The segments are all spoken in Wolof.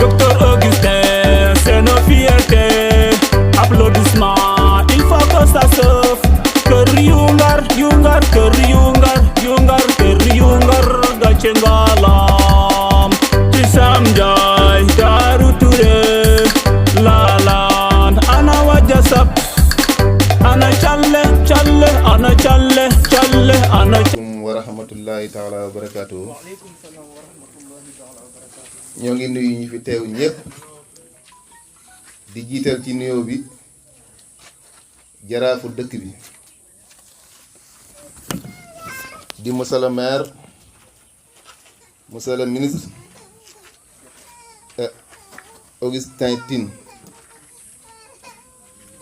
Docteur Augustin, c'est nos fiertés. Applaudissements, il faut que ça sauve. Kër Yungar, Yungar, Kër Yungar, Yungar, Kër Yungar, gàcce ngalaam. Ci Sam Njaay, Daaru Ture, Laalaan, ana Wajasap, ana Calle, Calle, ana Calle, Calle, ana wa rahmatullahi taala wa barakaatu. ñoo ngi nuyu ñi fi teew ñëpp di jiital ci nuyoo bi jaraafu dëkk bi di monsieur le maire, monsieur le ministre Augustin Tine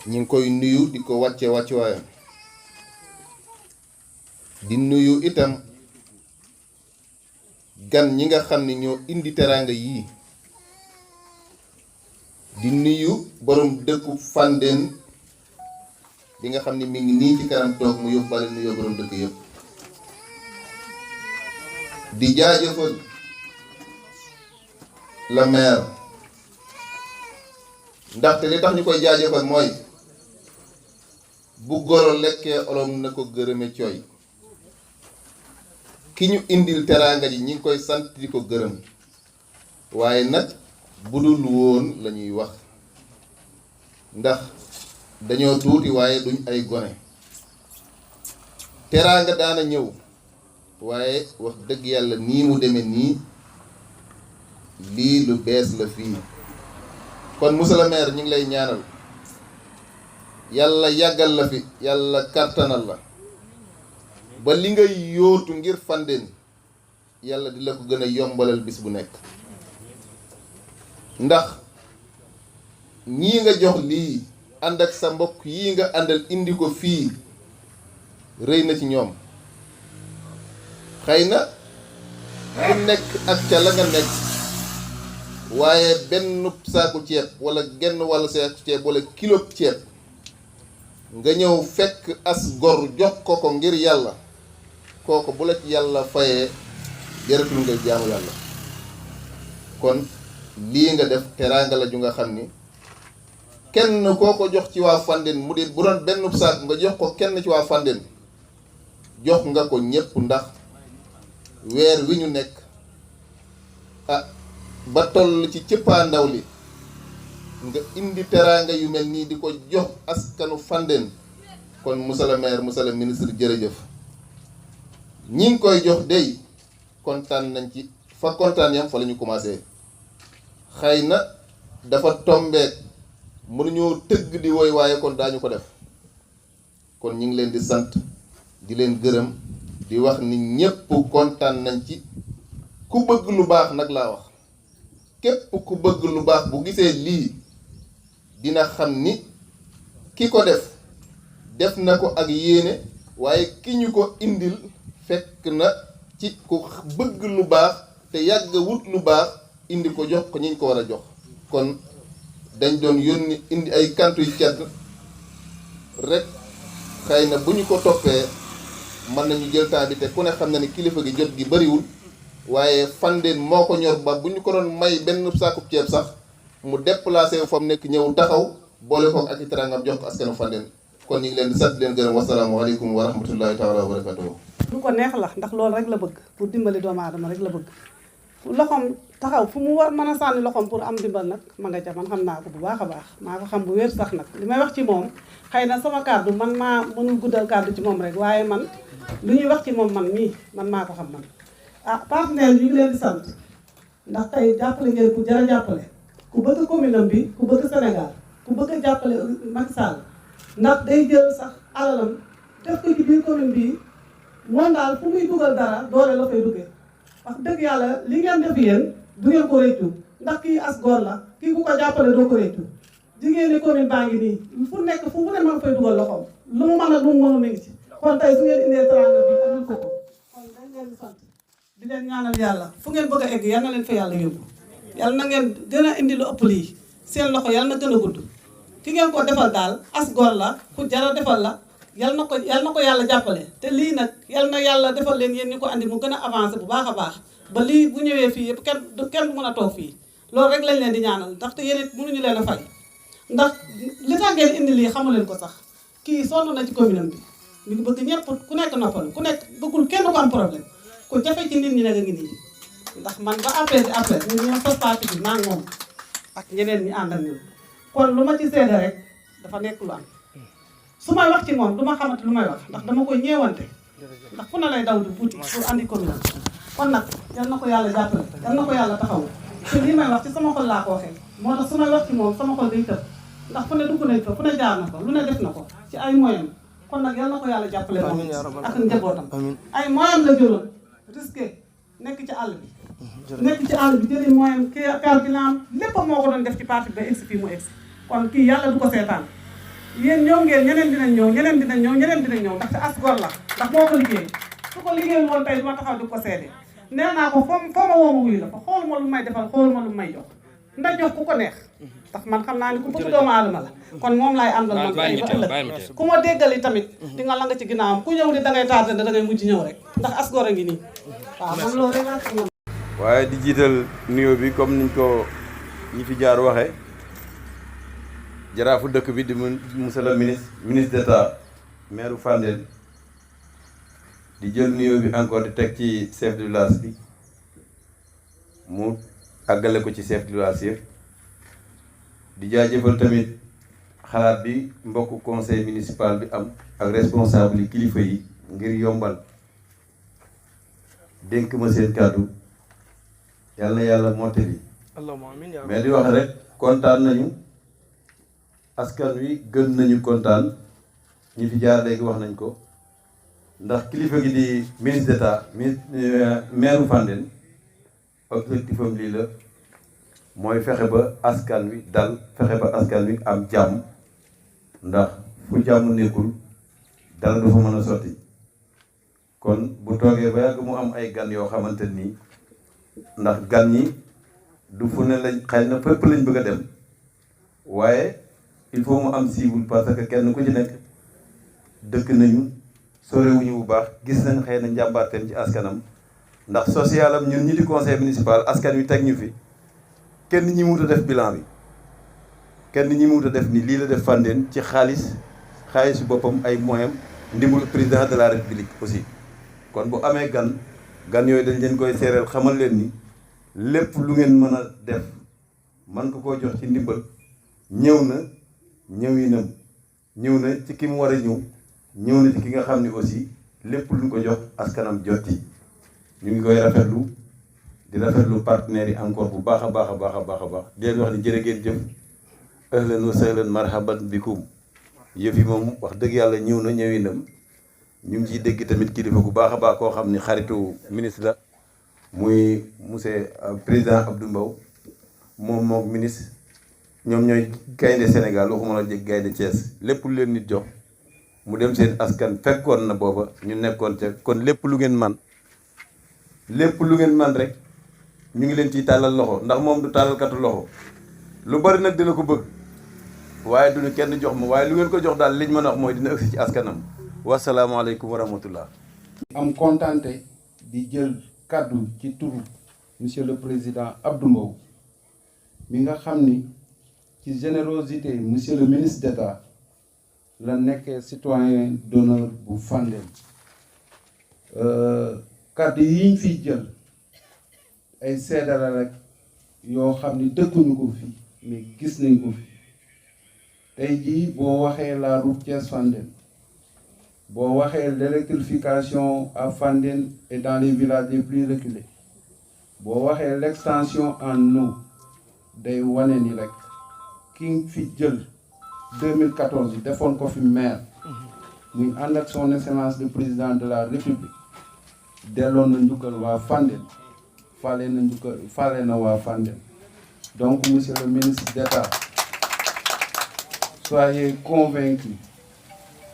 ñi ngi koy nuyu di ko wàcce waayam di nuyu itam gan ñi nga xam ne ñoo indi teraanga yii di nuyu borom dëkku Fandène bi nga xam ne mi ngi nii ci kanam toog mu yóbbaale nuyoo borom dëkk yëpp di jaajëfal la maire ndaxte li tax ñu koy jaajëfal mooy bu goro lekkee olom na ko gërëme cooy ki ñu indil teraanga ji ñi ngi koy sant di ko gërëm waaye nag bu dul woon la ñuy wax ndax dañoo tuuti waaye duñ ay gone teraanga daana ñëw waaye wax dëgg yàlla nii mu demee nii lii lu bees la fii kon monsieur le maire ñu ngi lay ñaanal yàlla yàggal la fi yàlla kàttanal la ba li ngay yóotu ngir Fandène yàlla di la ko gën a yombalal bis bu nekk ndax ñii nga jox lii ànd ak sa mbokk yii nga àndal indi ko fii rëy na ci ñoom xëy na ku nekk ak ca la nga nekk waaye benn saaku ceeb wala genn wàllu saaku ceeb wala kilo ceeb nga ñëw fekk as gor jox ko ko ngir yàlla kooku bu la ci yàlla fayee jaratul nga jaamu yàlla kon lii nga def teraanga la ju nga xam ni kenn koo ko jox ci waa Fandène mu di bu doon benn saak nga jox ko kenn ci waa Fandène jox nga ko ñépp ndax weer wi ñu nekk ba toll ci cëppaandaw li nga indi teraanga yu mel nii di ko jox askanu Fandène kon monsieur le maire monsieur le ministre jërëjëf ñi ngi koy jox dey kontaan nañ ci fa kontaan yam fa la ñu commencé xëy na dafa tombeek mënuñoo tëgg di woy waaye kon daañu ko def kon ñi ngi leen di sant di leen gërëm di wax ni ñépp kontaan nañ ci ku bëgg lu baax nag laa wax képp ku bëgg lu baax bu gisee lii dina xam ni ki ko def na ko ak yéene waaye ki ñu ko indil fekk na ci ku bëgg lu baax te yàgg wut lu baax indi ko jox ko ñi ñu ko war a jox kon dañ doon yónni indi ay kantu yu cedd rek xëy na bu ñu ko toppee mën nañu jël temps bi te ku ne xam na ni kilifa gi jot gi bariwul waaye Fandène moo ko ñor ba bu ñu ko doon may benn saakub ceeb sax mu déplacé fa mu nekk ñëw taxaw boole ko ak i teraangam jox ko askanu Fandène kon ñu ngi leen di sant leen gërëm wasalaamaaleykum wa rahmatullahi taala wa barakatuhu lu ko neex la ndax loolu rek la bëgg pour dimbali doomu aadama rek la bëgg fu loxoom taxaw fu mu war mën a sànni loxoom pour am dimbal nag ma nga ca man xam naa ko bu baax a baax maa ko xam bu wér sax nag li may wax ci moom xëy na sama kàddu man maa mënul guddal kàddu ci moom rek waaye man lu ñuy wax ci moom man mii man maa ko xam man partenaire yi ñu ngi leen di sant ndax tey jàppale ngeen ku jar a jàppale ku bëgg commune am bi ku bëgg Sénégal ku bëgg a jàppale Macky Sall ndax day jël sax alalam def ko ci biir commune bi moom daal fu muy dugal dara doole la fay duggee wax dëgg yàlla li ngeen def yéen du ngeen ko réccu ndax kii as góor la kii ku ko jàppale doo ko réccu jigéen ñi commune baa ngi nii fu nekk fu mu ne ma fay dugal loxoom lu mu mën a lu mu mënu mi ngi ci kon tey su ngeen indee teranga bi amul ko kon dañ leen di sant di leen ñaanal yàlla fu ngeen bëgg a egg yal na leen fa yàlla yóbbu yàlla na ngeen gën a indi lu ëpp lii seen loxo yàlla na gën a gudd ki ngeen ko defal daal as góor la ku jara defal la yal na ko yàlla jàppale te lii nag yal na yàlla defal leen yéen ñu ko andi mu gën a avancé bu baax a baax ba lii bu ñëwee fii yëpp kenn du mën a toog fii loolu rek lañ leen di ñaanal ndaxte yéen it mënuñu leen a fay ndax li tax ngeen indi lii xamu leen ko sax kii sonn na ci commune bi mi ngi bëgg ñëpp ku nekk noppalu ku nekk bëggul kenn ko am problème ku jafe ci nit ñi nag a ngi nii ndax man ba après di après ñun ñoo sos parti bi maa ngi moom ak ñeneen ñi ànd ak ñun kon lu ma ci seede rek dafa nekk lu am su may wax ci moom du ma xamante lu may wax ndax dama koy ñeewante ndax fu na lay daw di buuti pour andi commune kon nag yal na ko yàlla jàppale yal na ko yàlla taxaw te lii may wax ci sama xol laa ko waxee moo tax su may wax ci moom sama xol day tëb ndax fu ne dugg nañ fa fu ne jaar na ko lu ne def na ko ci ay moyen kon nag yal na ko yàlla jàppale moom ak njabootam ay moyen la jëloon risqué nekk ci àll bi jëli moyen carburant lépp moo ko doon def ci parti ba egsi fii mu egsi kon kii yàlla du ko seetaan yéen ñëw ngeen ñeneen dinañ ñëw ndaxte as gor la ndax moo ko liggéey su ko liggéeyul woon tey duma taxaw di ko seede nee naa ko foo ma woo ma wuyu la fa xooluma lu may defal xooluma lu may jox ndax jox ku ko neex ndax man xam naa ni ku bëgg doomu aadama la kon moom laay àndal man ba ëllëg ku ma déggali tamit di nga la nga ci ginnaawam ku ñëw di dangay tardé da ngay mujj ñëw rek ndax as gor a ngi nii waaw man loolu rek laa ci waaye di jiital nuyoo bi comme niñ ko ñi fi jaar waxee jaraafu dëkk bi di monsieur le ministre d'État maire Fandène di jël nuyoo bi encore di teg ci chef de village bi mu àggale ko ci chef de village yëpp di jaajëfal tamit xalaat bi mbokk conseil municipal bi am ak responsable yi kilifa yi ngir yombal dénk ma seen kàddu yàlla na yàlla mottali mais di wax rek kontaan nañu askan wi gën nañu kontaan ñi fi jaar léegi wax nañ ko ndax kilifa gi di ministre d'État maire Fandène objectif am lii la mooy fexe ba askan wi dal fexe ba askan wi am jàmm ndax fu jàmm nekkul dara du fa mën a sotti kon bu toogee ba yàgg mu am ay gan yoo xamante nii ndax gan ñi du fu ne lañ xëy na fépp lañ bëgg a dem waaye il faut mu am cible parce que kenn ku ci nekk dëkk nañu sorewuñu bu baax gis nañ xëy na njàmbaarteem ci askanam ndax social am ñun ñi di conseil municipal askan wi teg ñu fi kenn ñi mut a def bilan bi kenn ñi mut a def ni lii la def Fandène ci xaalisu boppam ay moyens ndimbalu président de la république aussi kon bu amee gan yooyu dañ leen koy seereel xamal leen ni lépp lu ngeen mën a def man ko koo jox ci ndimbal ñëw na ci ki mu war a ñëw na ci ki nga xam ne aussi lépp lu ñu ko jox askanam jot ci ñu ngi koy rafetlu di rafetlu partenaires yi encore bu baax a baax di leen wax ni jërë ngeen jëf ahlan wa sahlan marhaban bikum yëf yi moom wax dëgg yàlla ñëw na ñëwinam ñu ngi ciy dégg tamit kilifa bu baax a baax koo xam ni xaritu ministre la muy monsieur président Abdou Mbow moom ministre ñoom ñooy gaynde Sénégal waxuma la jég gaynde Thiès lépp lu leen nit jox mu dem seen askan fekkoon na booba ñu nekkoon ca kon lépp lu ngeen man rek ñu ngi leen ciy tàllal loxo ndax moom du tàllalkatu loxo lu bari nag dina ko bëgg waaye duñu kenn jox ma waaye lu ngeen ko jox daal liñ mën a wax mooy dina ëgsi ci askanam wasalaamaaleykum wa rahmatullah am kontante di jël kàddu ci turu monsieur le président Abdou Mbow mi nga xam ni ci générosité monsieur le ministre d'État la nekkee citoyen d'honneur bu Fandène kàddu yi ñu fiy jël ay seedara rek yoo xam ni dëkkuñu ko fi mais gis nañ ko fi tey jii boo waxee la route Thiès-Fandène boo waxee l'électrification à Fandène et dans les villages les plus reculés boo waxee l'extension en eau day wane ni rek ki fi jël 2014 defoon ko fi maire muy ànd ak son excellence le président de la république delloon na njukkal waa Fandène fale na waa Fandène donc monsieur le ministre d'État soyez convaincu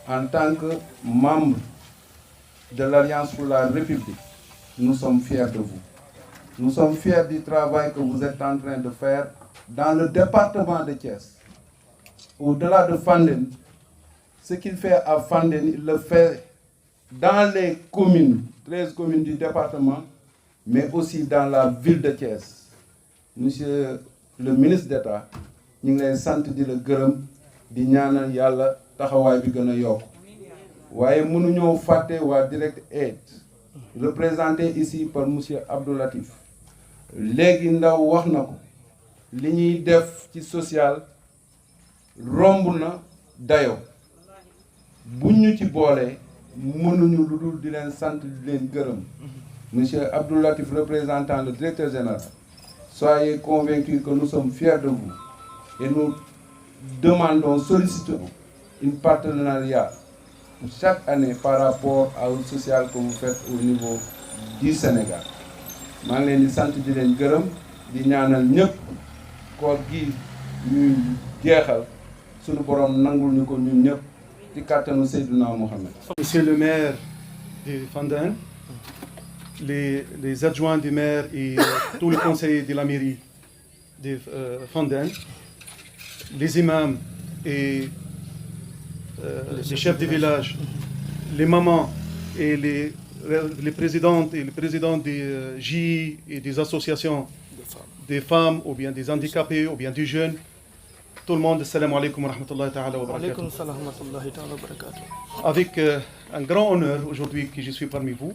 en tant que membre de l'Alliance pour la République, nous sommes fiers de vous. Nous sommes fiers du travail que vous êtes en train de faire dans le département de Thiès. Au-delà de Fandène, ce qu'il fait à Fandène, il le fait dans les communes, 13 communes du département, mais aussi dans la ville de Thiès. monsieur le ministre d'État ñu ngi lay sant di la gërëm di ñaanal yàlla taxawaay bi gën a yokk waaye mënuñoo fàtte waa Direct Aid représenté ici par monsieur Abdou Latif léegi ndaw wax na ko li ñuy def ci social romb na dayo buñ ñu ci boolee mënuñu lu dul di leen sant di leen gërëm monsieur Abdou Latif représentant le directeur général soyez convaincus que nous sommes fiers de vous et nous demandons, sollicitons un partenariat chaque année par rapport au social que vous faites au niveau du Sénégal. Je vous remercie de leen gërëm di ñaanal ñëpp koor gi ñuy jeexal suñu borom nangul ñu ko ñun ñëpp ci kàttanu Seydina Mohamed. Monsieur le maire de Fandène, les adjoints du maire et tous les conseillers de la mairie de Fandène, les imams et les chefs de village, les mamans et les présidentes et les présidents des JI et des associations des femmes ou bien des handicapés ou bien des jeunes, tout le monde, salam alaikum wa rahmatullahi ta'ala wa barakatuh. Avec un grand honneur aujourd'hui que je suis parmi vous.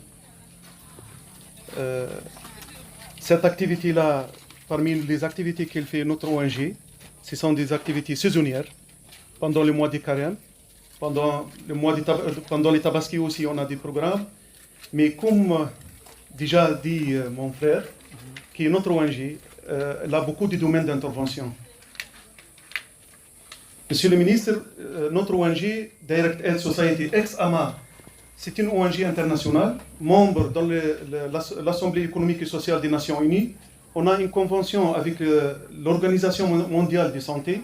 Cette activité-là, parmi les activités qu'elle fait notre ONG, ce sont des activités saisonnières. Pendant le mois de carême, pendant les tabaski aussi, on a des programmes. Mais comme déjà dit mon frère, qui est notre ONG, elle a beaucoup de domaines d'intervention. Monsieur le ministre, notre ONG, Direct Aid Society ex-AMA, c'est une ONG internationale, membre dans l'Assemblée économique et sociale des Nations Unies. On a une convention avec l'Organisation mondiale de santé.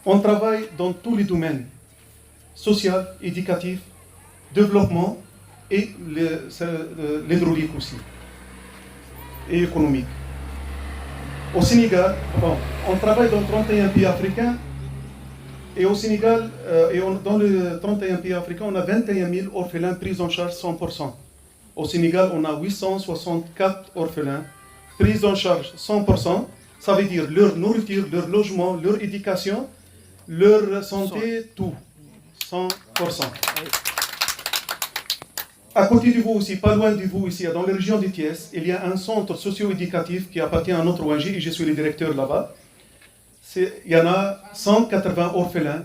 On travaille dans tous les domaines, social, éducatif, développement et l'hydraulique aussi, et économique. Au Sénégal, on travaille dans 31 pays africains. Et au Sénégal, dans les 31 pays africains, on a 21 000 orphelins pris en charge 100%. Au Sénégal, on a 864 orphelins pris en charge 100%. Ça veut dire leur nourriture, leur logement, leur éducation, leur santé, tout. 100%. À côté de vous aussi, pas loin de vous ici, dans la région de Thiès, il y a un centre socio-éducatif qui appartient à notre ONG et je suis le directeur là-bas. Il y en a 180 orphelins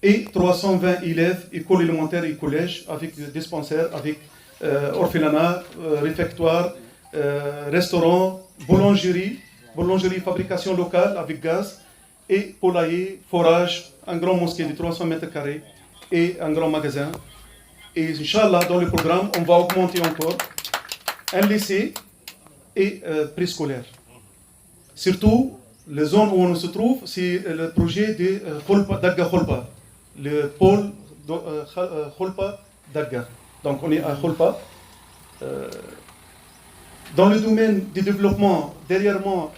et 320 élèves, écoles élémentaires et collèges, avec des dispensaires, avec orphelinat, réfectoire, restaurant, boulangerie, fabrication locale avec gaz, et poulailler, forage, un grand mosquée de 300 mètres carrés et un grand magasin. Et Inch'Allah, dans le programme, on va augmenter encore un lycée et préscolaire. Surtout, la zone où on se trouve, c'est le projet de Dagga Kholpa, le pôle Kholpa Dagga. Donc on est à Kholpa. Dans le domaine du développement, derrière moi,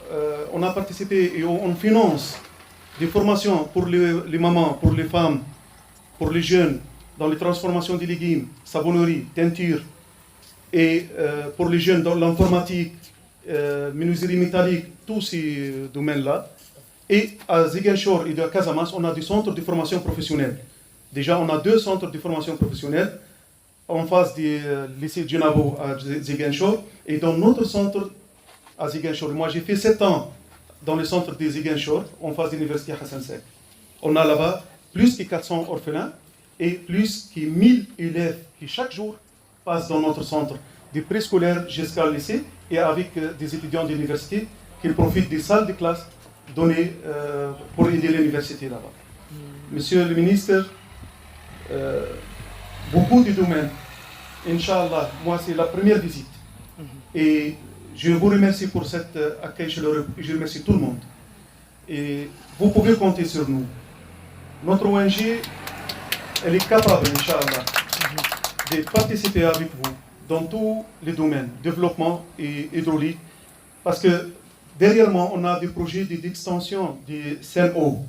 on a participé et on finance des formations pour les mamans, pour les femmes, pour les jeunes, dans les transformations des légumes, savonnerie, teinture, et pour les jeunes dans l'informatique, menuiserie métallique, tous ces domaines-là. Et à Ziguinchor et à Casamance, on a des centres de formation professionnelle. Déjà, on a 2 centres de formation professionnelle en face du lycée Djenabo à Ziguinchor et dans notre centre à Ziguinchor. Moi, j'ai fait 7 ans dans le centre de Ziguinchor en face de l'université Hassan Sek. On a là-bas plus que 400 orphelins et plus que 1000 élèves qui chaque jour passent dans notre centre, du préscolaire jusqu'à lycée, et avec des étudiants de l'université qui profitent des salles de classe données pour aider l'université là-bas. Monsieur le ministre, beaucoup de domaines, Inch'Allah, moi c'est la première visite. Et je vous remercie pour cet accueil chaleureux, je remercie tout le monde. Et vous pouvez compter sur nous. Notre ONG, elle est capable, Inch'Allah, de participer avec vous dans tous les domaines, développement et hydraulique, parce que derrière moi, on a des projets d'extension des CNO,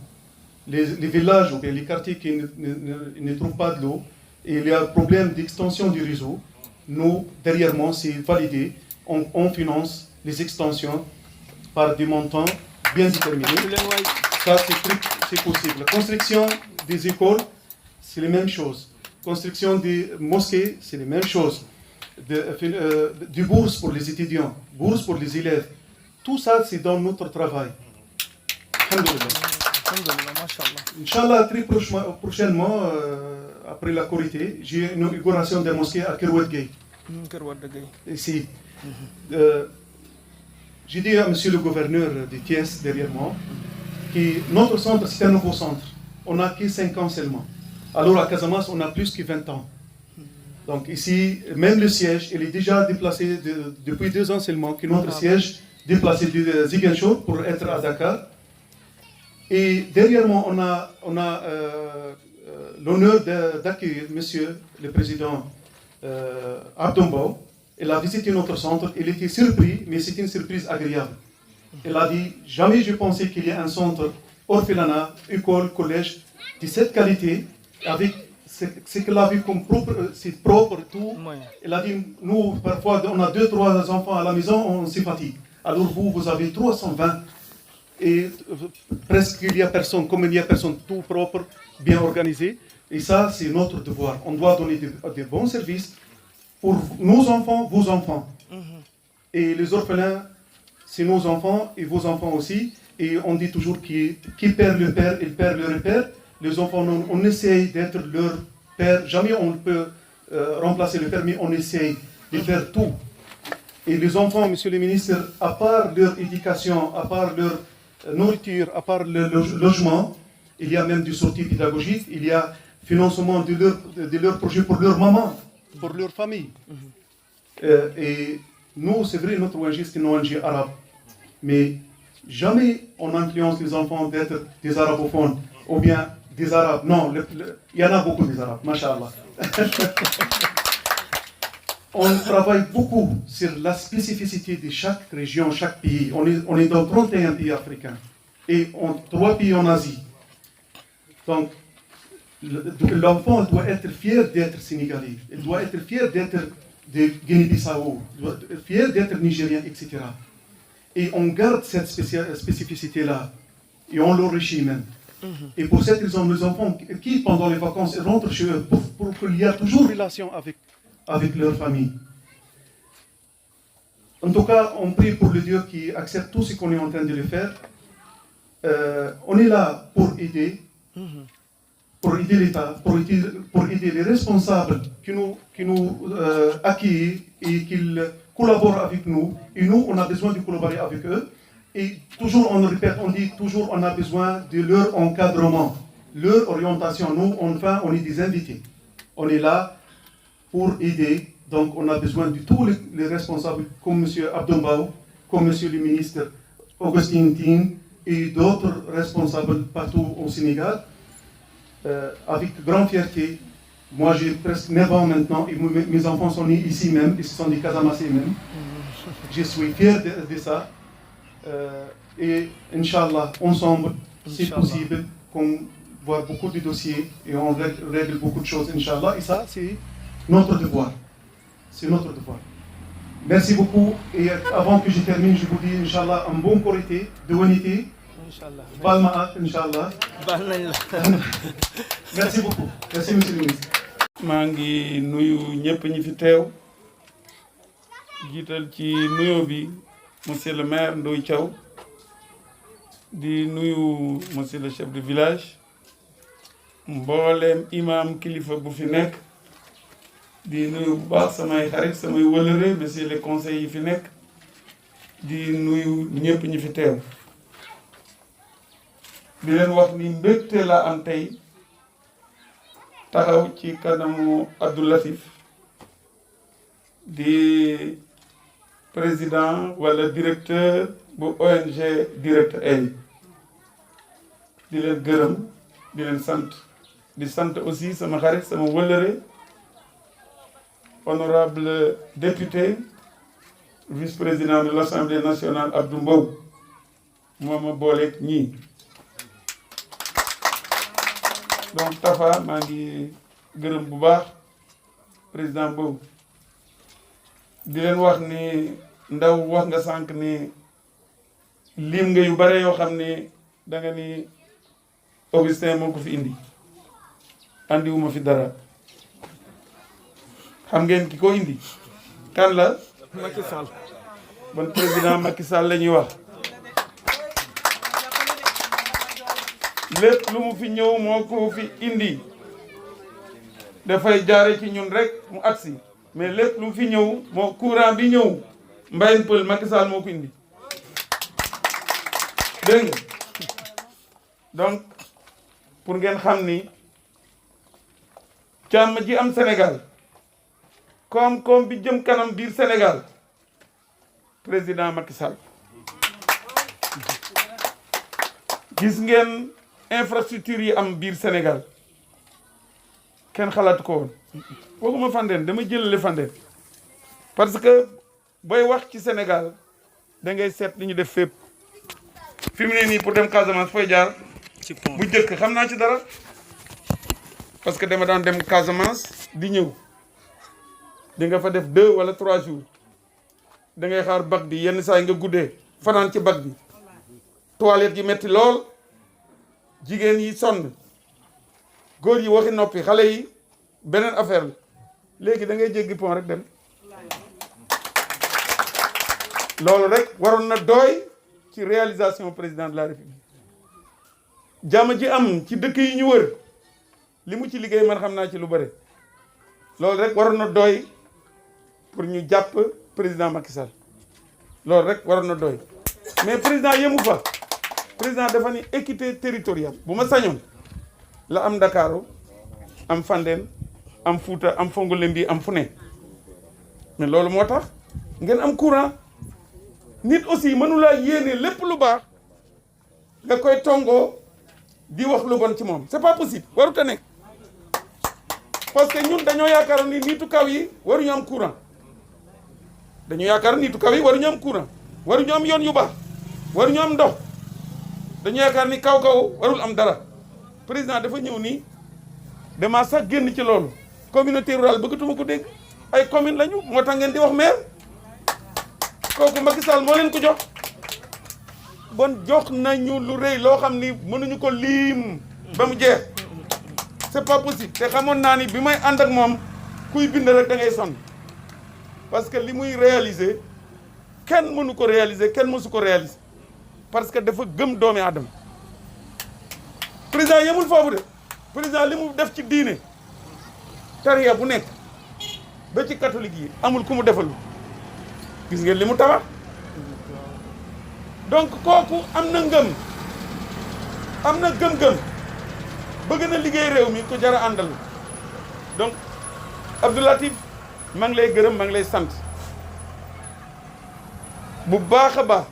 les villages ou bien les quartiers qui ne trouvent pas de l'eau, et il y a un problème d'extension du réseau. Nous, derrière moi, c'est validé, on finance les extensions par des montants bien déterminés. Ça, c'est possible. La construction des écoles, c'est la même chose. Construction des mosquées, c'est la même chose. Des bourses pour les étudiants, bourses pour les élèves. Tout ça, c'est dans notre travail. Inch'Allah, très prochainement, après la Korité, j'ai une inauguration de mosquée à Kerwet Gate. Ici. J'ai dit à monsieur le gouverneur de Thiès, derrière moi, que notre centre, c'est un nouveau centre. On n'a que 5 ans seulement. Alors à Casamance, on a plus que 20 ans. Donc ici, même le siège, il est déjà déplacé depuis 2 ans seulement, que notre siège déplacé de Ziguinchor pour être à Dakar. Et derrière moi, on a l'honneur d'accueillir monsieur le président Abdombo. Il a visité notre centre, il était surpris, mais c'est une surprise agréable. Il a dit, jamais je pensais qu'il y ait un centre orphelinat, école, collège de cette qualité, avec ce qu'il a vu comme propre, c'est propre, tout. Il a dit, nous, parfois, on a 2-3 enfants à la maison, on se fatigue. Alors vous avez 320. Et presque il n'y a personne, comme il n'y a personne, tout propre, bien organisé. Et ça, c'est notre devoir. On doit donner de bons services pour nos enfants, vos enfants. Et les orphelins, c'est nos enfants et vos enfants aussi. Et on dit toujours qui perd le père, il perd le repère. Les enfants, on essaye d'être leur père. Jamais on peut remplacer le père, mais on essaye de faire tout. Et les enfants, monsieur le ministre, à part leur éducation, à part leur nourriture, à part le logement, il y a même des sorties pédagogiques, il y a financement de leur projet pour leur maman, pour leur famille. Et nous, c'est vrai, notre ONG, c'est une ONG arabe. Mais jamais on influence les enfants d'être des arabophones ou bien des arabes. Non, il y en a beaucoup des arabes, mashallah. On travaille beaucoup sur la spécificité de chaque région, chaque pays. On est dans 31 pays africains et 3 pays en Asie. Donc, l'enfant doit être fier d'être sénégalais, il doit être fier d'être de Guinée-Bissau, fier d'être nigérien, etc. Et on garde cette spécificité-là et on l'enrichit même. Et pour cette raison, les enfants qui, pendant les vacances, rentrent chez eux pour qu'il y ait toujours relation avec leur famille. En tout cas, on prie pour le Dieu qui accepte tout ce qu'on est en train de le faire. On est là pour aider l'État, pour aider les responsables qui nous accueillent et qui collaborent avec nous. Et nous, on a besoin de collaborer avec eux. Et toujours, on répète, on dit toujours, on a besoin de leur encadrement, leur orientation. Nous, enfin, on est des invités. On est là pour aider. Donc, on a besoin de tous les responsables, comme M. Abdombaou, comme M. le ministre Augustin Tine et d'autres responsables partout au Sénégal, avec grande fierté. Moi, j'ai presque 9 ans maintenant et mes enfants sont nés ici même, ils sont des Casamassés même. Je suis fier de ça. Et Inch'Allah, ensemble, c'est possible qu'on voit beaucoup de dossiers et on règle beaucoup de choses, Inch'Allah. Et ça, c'est notre devoir. C'est notre devoir. Merci beaucoup. Et avant que je termine, je vous dis, Inch'Allah, un bon Korité, de unité. Inch'Allah. Balmaat, Inch'Allah. Merci beaucoup. Merci, monsieur le ministre. maa ngi nuyu ñëpp ñi fi teew jiital ci nuyoo bi monsieur le maire Ndoye Thiaw di nuyu monsieur le chef de village mbooleem imam kilifa bu fi nekk di nuyu bu baax samay xarit samay wëlëre monsieur le conseil yi fi nekk di nuyu ñëpp ñi fi teew di leen wax ni mbégte la am tey taxaw ci kanamu Abdou Latif di président wala directeur bu ONG Direct Aid di leen gërëm di leen sant di sant aussi sama xarit sama wëllëre honorable député vice-président de l'Assemblée nationale Abdou Mbow moo ma booleeg ñii donc Tafa maa ngi gërëm bu baax président boobu di leen wax ni ndaw wax nga sànq ni lim nga yu bare yoo xam ne da nga ni Augustin moo ko fi indi andiwuma fi dara xam ngeen ki ko indi kan la Macky Sall bon président Macky Sall la ñuy wax lépp lu mu fi ñëw moo ko fi indi dafay jaare ci ñun rek mu agsi mais lépp lu mu fi ñëw moo courant bi ñëw Mbayeen Pël Macky Sall moo ko indi dégg nga donc pour ngeen xam ni càmm ji am Sénégal koom-koom bi jëm kanam biir Sénégal président Macky Sall gis ngeen infrastructure yi am biir Sénégal kenn xalaatu ko woon waxuma Fandène dama jëlale Fandène parce que booy wax ci Sénégal da ngay seet li ñu def fépp fi mu ne nii pour dem Casamance fooy jaar bu njëkk xam naa ci dara parce que dama daan dem Casamance di ñëw di nga fa def 2 wala 3 jours da ngay xaar bac bi yenn saa yi nga guddee fanaan ci bac bi toilette yi metti lool jigéen yi sonn góor yi waxi noppi xale yi beneen affaire la léegi da ngay jéggi pont rek dem loolu rek waroon na doy ci réalisation président de la République jàmm ji am ci dëkk yi ñu wër li mu ci liggéey man xam naa ci lu bëri loolu rek waroon na doy pour ñu jàpp président Macky Sall loolu rek waroon na doy mais président yemu fa président dafa ni équité territoriale bu ma sañoon la am Ndakaaru am Fandène am Fouta am Fongolembi am fu ne mais loolu moo tax ngeen am courant nit aussi mënulaa yéene lépp lu baax nga koy tongoo di wax lu bon ci moom c'est pas possible warut a nekk parce que ñun dañoo yaakaar ni nitu kaw yi waruñu am courant dañoo yaakaar nitu kaw yi waruñu am courant waruñu am yoon yu baax waruñu am ndox dañu yaakaar ni kaw warul am dara président dafa ñëw nii dama sax génn ci loolu communauté rurale bëggatuma ko dégg ay commune lañu moo tax ngeen di wax maire kooku Macky Sall moo leen ko jox bon jox nañu lu rëy loo xam ni mënuñu ko liim ba mu jeex c'est pas possible te xamoon naa ni bi may ànd ak moom kuy bind rek da ngay sonn parce que li muy réaliser kenn mënu ko réaliser kenn mësu ko réaliser parce que dafa gëm doomi aadama président yemul foofu de président li mu def ci diine tariya bu nekk ba ci catholique yi amul ku mu defalu gis ngeen li mu tabax donc kooku am na ngëm am na gëm-gëm bëgg na liggéey réew mi ko jar a àndal donc Abdou Latif maa ngi lay gërëm maa ngi lay sant bu baax a baax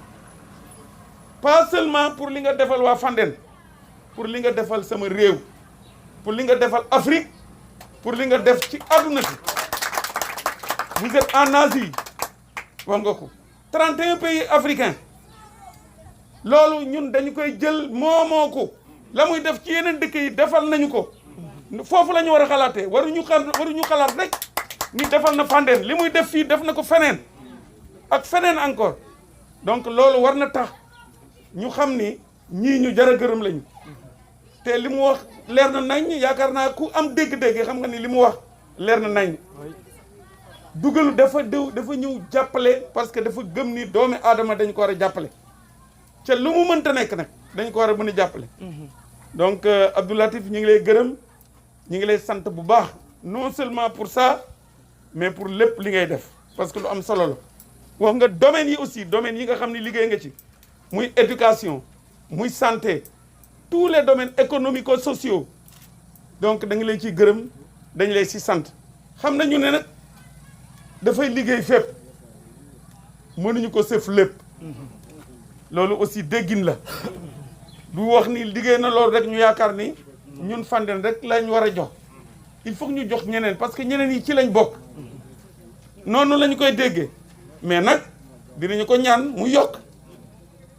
pas seulement pour li nga defal waa Fandène pour li nga defal sama réew pour li nga defal Afrique pour li nga def ci àdduna si vous êtes en Asie wax nga ko 31 pays africains loolu ñun dañu koy jël moomoo ko la muy def ci yeneen dëkk yi defal nañu ko foofu la ñu war a xalaatee waruñu xalaat rek ni defal na Fandène li muy def fii def na ko feneen ak feneen encore donc loolu war na tax ñu xam ni ñii ñu jar a gërëm lañu te li mu wax leer na nañ yaakaar naa ku am dégg-dégg xam nga ni li mu wax leer na nañ dugalu dafa ñëw jàppale parce que dafa gëm ni doomi aadama dañ ko war a jàppale ca lu mu mënta nekk nag dañ ko war a mën a jàppale donc Abdou Latif ñu ngi lay gërëm ñu ngi lay sant bu baax non seulement pour ça mais pour lépp li ngay def parce que lu am solo la wax nga domaines yi aussi domaines yi nga xam ne liggéey nga ci muy éducation muy santé tous les domaines économico-sociaux donc da nga lay ciy gërëm dañ lay si sant xam nañu ne nag dafay liggéey fépp mënuñu ko sëf lépp loolu aussi déggin la du wax ni liggéey na loolu rek ñu yaakaar ni ñun Fandène rek lañ war a jox il faut que ñu jox ñeneen parce que ñeneen yi ci lañ bokk noonu lañu koy déggee mais nag dinañu ko ñaan mu yokk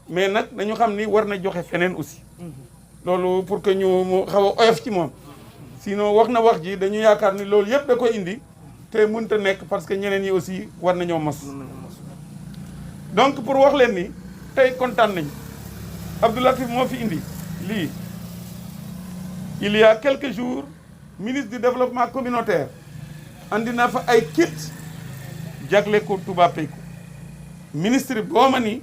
mais nag dañu xam ni war na joxe feneen aussi loolu pour que ñu mu xaw a oyof ci moom sinon wax na wax ji dañu yaakaar ni loolu yëpp da koy indi te mënta nekk parce que ñeneen yi aussi war nañoo mos donc pour wax leen ni tey kontaan nañu Abdou Latif moo fi indi lii il y a quelques jours ministre du développement communautaire andi na fa ay kit jagle ko Touba Peykou ministre boo ma ni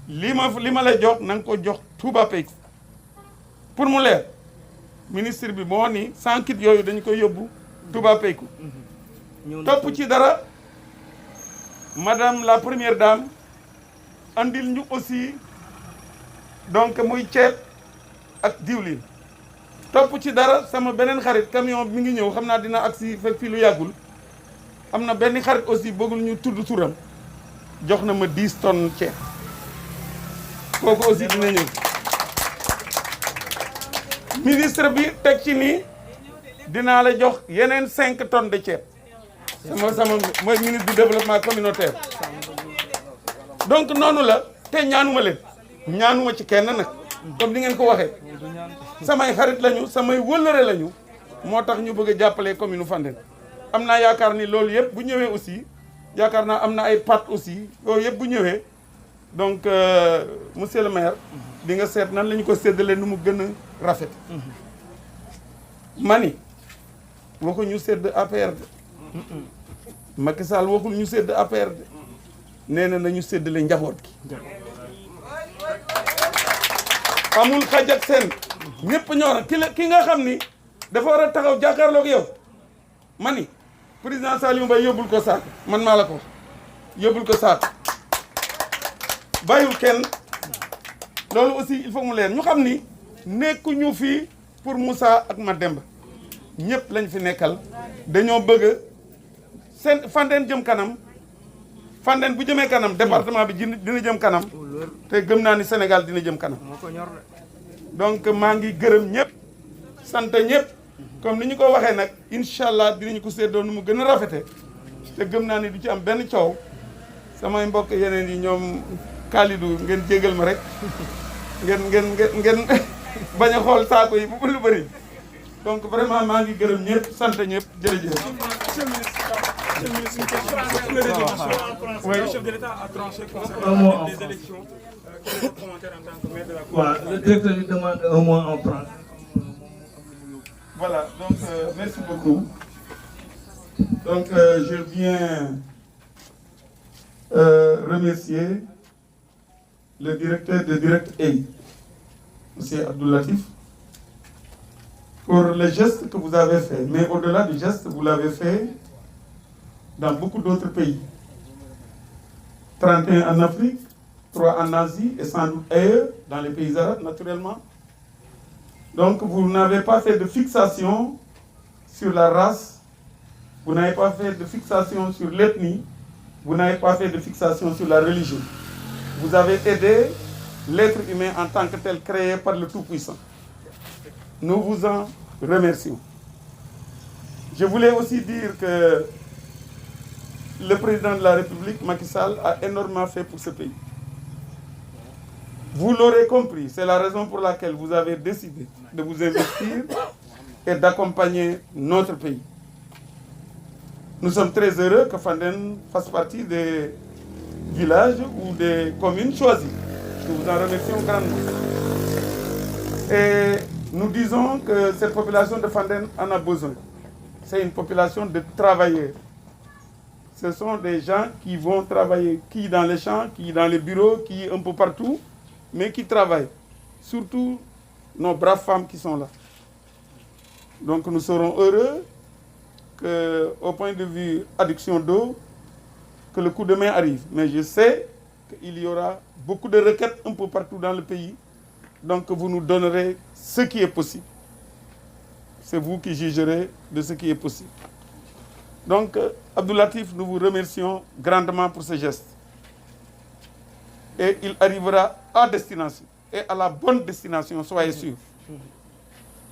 li ma lay jox na nga ko jox Touba Peykou pour mu leer ministre bi moo ni 100 kit yooyu dañu koy yóbbu Touba Peykou topp ci dara madame la première dame andil ñu aussi donc muy ceeb ak diwlin topp ci dara sama beneen xarit camion mi ngi ñëw xam naa dina agsi fekk fii lu yàggul am na benn xarit aussi bëggul ñu tudd turam jox na ma 10 tonnes ceeb kooku aussi dina ñëw ministre bi teg ci nii dinaa la jox yeneen 5 tonnes de ceeb sama mooy ministre du développement communautaire donc noonu la te ñaanuma leen ñaanuma ci kenn nag comme ni ngeen ko waxee samay xarit lañu samay wëllëre lañu moo tax ñu bëgg a jàppale commune Fandène am naa yaakaar ni loolu yëpp bu ñëwee aussi yaakaar naa am na ay pat aussi yooyu yëpp bu ñëwee donc monsieur le maire di nga seet nan la ñu ko séddale nu mu gën a rafet mani waxu ñu sédd APR de Macky Sall waxul ñu sédd APR de nee na nañu séddale njaboot gi amul xaj ak seen ñëpp ñoo ki nga xam ni dafa war a taxaw jàkkaarloog yow mani président Saliou Mbaye yóbbul ko saak man maa la ko yóbbul ko saak bàyyul kenn loolu aussi il faut mu leer ñu xam ni nekkuñu fii pour Moussa ak Mademba ñëpp lañ fi nekkal dañoo bëgg seen Fandène jëm kanam Fandène bu jëmee kanam département bi dina jëm kanam te gëm naa ni Sénégal dina jëm kanam donc maa ngi gërëm ñëpp sant ñëpp comme ni ñu ko waxee nag incha allah dinañu ko séddoo nu mu gën a rafete te gëm naa ni du ci am benn coow samay mbokk yeneen yi ñoom Kalidou ngeen jégal ma rek ngeen bañ a xool saako yi bu lu bëri donc vraiment maa ngi gërëm ñëpp sant ñëpp jërëjëf. Le chef de l'État a tranché concernant les élections. Quel est votre commentaire en tant que maire de la commune? Le directeur lui demande un mot en France. Voilà, donc merci beaucoup. Donc je viens remercier le directeur de Direct Aid, M. Abdou Latif, pour le geste que vous avez fait. Mais au-delà du geste, vous l'avez fait dans beaucoup d'autres pays. 31 en Afrique, 3 en Asie et sans doute ailleurs, dans les pays arabes naturellement. Donc vous n'avez pas fait de fixation sur la race, vous n'avez pas fait de fixation sur l'ethnie, vous n'avez pas fait de fixation sur la religion. Vous avez aidé l'être humain en tant que tel créé par le Tout-Puissant. Nous vous en remercions. Je voulais aussi dire que le président de la République, Macky Sall, a énormément fait pour ce pays. Vous l'aurez compris, c'est la raison pour laquelle vous avez décidé de vous investir et d'accompagner notre pays. Nous sommes très heureux que Fandène fasse partie des villages ou des communes choisies. Nous vous en remercions grandement. Et nous disons que cette population de Fandène en a besoin. C'est une population de travailleurs. Ce sont des gens qui vont travailler, qui dans les champs, qui dans les bureaux, qui un peu partout, mais qui travaillent. Surtout nos braves femmes qui sont là. Donc nous serons heureux qu'au point de vue adduction d'eau, que le coup de main arrive. Mais je sais qu'il y aura beaucoup de requêtes un peu partout dans le pays. Donc vous nous donnerez ce qui est possible. C'est vous qui jugerez de ce qui est possible. Donc, Abdou Latif, nous vous remercions grandement pour ce geste. Et il arrivera à destination, et à la bonne destination, soyez sûrs.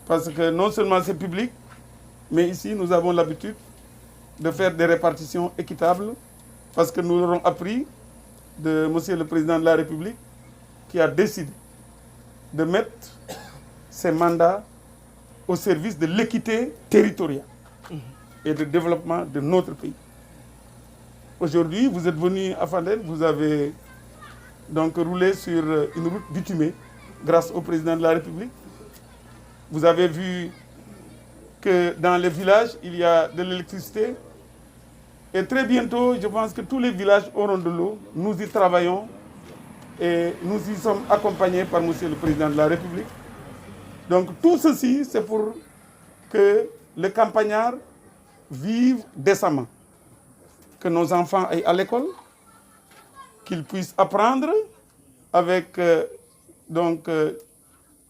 Parce que non seulement c'est public, mais ici nous avons l'habitude de faire des répartitions équitables, parce que nous l'aurons appris de Monsieur le Président de la République, qui a décidé de mettre ses mandats au service de l'équité territoriale et de développement de notre pays. Aujourd'hui, vous êtes venu à Fandène, vous avez donc rouler sur une route bitumée grâce au président de la République. Vous avez vu que dans les villages, il y a de l'électricité. Et très bientôt, je pense que tous les villages auront de l'eau. Nous y travaillons et nous y sommes accompagnés par Monsieur le Président de la République. Donc tout ceci, c'est pour que les campagnards vivent décemment. Que nos enfants aillent à l'école, qu'ils puissent apprendre avec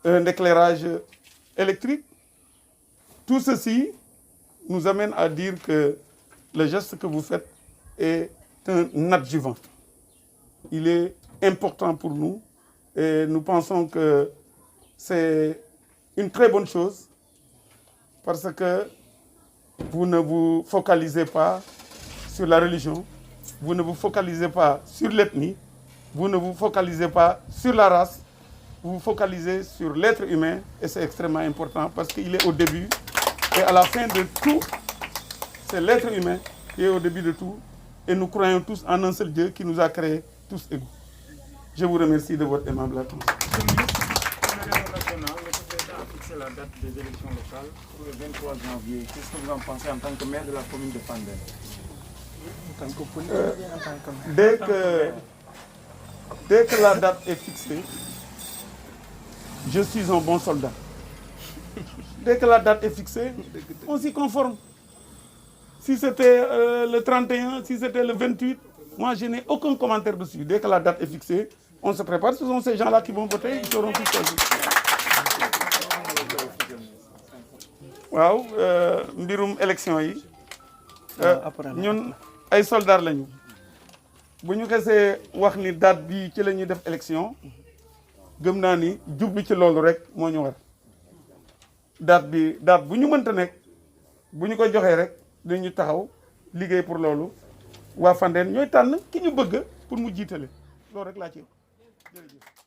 un éclairage électrique. Tout ceci nous amène à dire que le geste que vous faites est un adjuvant. Il est important pour nous et nous pensons que c'est une très bonne chose parce que vous ne vous focalisez pas sur la religion, vous ne vous focalisez pas sur l'ethnie, vous ne vous focalisez pas sur la race, vous vous focalisez sur l'être humain et c'est extrêmement important parce qu'il est au début et à la fin de tout. C'est l'être humain qui est au début de tout et nous croyons tous en un seul Dieu qui nous a créés tous égaux. Je vous remercie de votre aimable attention. La date des élections locales pour le 23 janvier. Qu'est-ce que vous en pensez en tant que maire de la commune de Fandène? Dès que la date est fixée, je suis un bon soldat. Dès que la date est fixée, on s'y conforme. Si c'était le 31, si c'était le 28, moi je n'ai aucun commentaire dessus. Dès que la date est fixée, on se prépare. Ce sont ces gens-là qui vont voter, ils seront tous choisis. waaw mbirum élection yi ñun ay soldats lañu bu ñu xesee wax ni date bi ci la ñuy def élection gëm naa ni jublu ci loolu rek moo ñu war date bu ñu mënta nekk bu ñu ko joxee rek dinañu taxaw liggéey pour loolu waa Fandène ñooy tànn ki ñu bëgg pour mu jiitale loolu rek laa ci jërëjëf